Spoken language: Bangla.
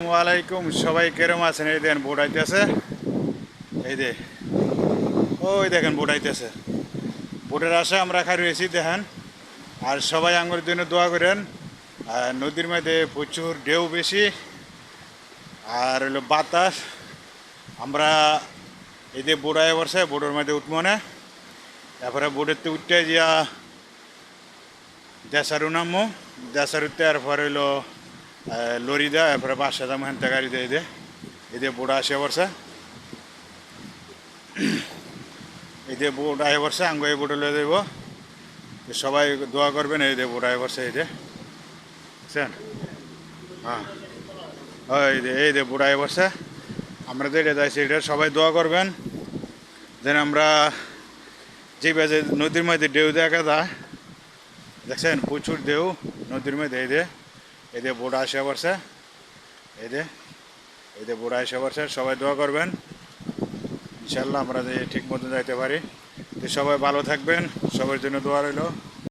ওয়ালাইকুম সবাই কেরম আছেন? এই দেখেন বোট আইতেছে, এই যে ওই দেখেন বোট আইতেছে। বোটের আশা আমরা খাই রয়েছি দেখেন। আর সবাই আঙ্গুর জন্য দোয়া করেন। আর নদীর মধ্যে প্রচুর ঢেউ বেশি আর হলো বাতাস। আমরা এই যে বোট আয় বসে বোটের মধ্যে উঠবো না, তারপরে বোটের উঠতে গিয়া দেশারু নামো, দেশারুতে এরপর হইলো লরি দেয়, এরপরে বাসা দাম হেনতে গাড়ি দিয়ে দে। এই যে বোট আসে বসে, এই যে বোট আয় বসে আঙ্গ এই বোটে লয়ে দেব। সবাই দোয়া করবেন। এই যে বোট আয় বসে, এই যে বুঝছেন? হ্যাঁ, এই যে বোট আয় বসে আমরা যেটা যাইছি এটা সবাই দোয়া করবেন যেন আমরা যে বাজে নদীর মধ্যে ঢেউ দেখা যায়, দেখছেন প্রচুর ঢেউ নদীর মধ্যে। এই যে বোট আসে পড়ছে, এই যে এই যে বোট আসে পড়ছে। সবাই দোয়া করবেন ইনশাল্লাহ আমরা যে ঠিক মতো যাইতে পারি। তো সবাই ভালো থাকবেন, সবার জন্য দোয়া রইল।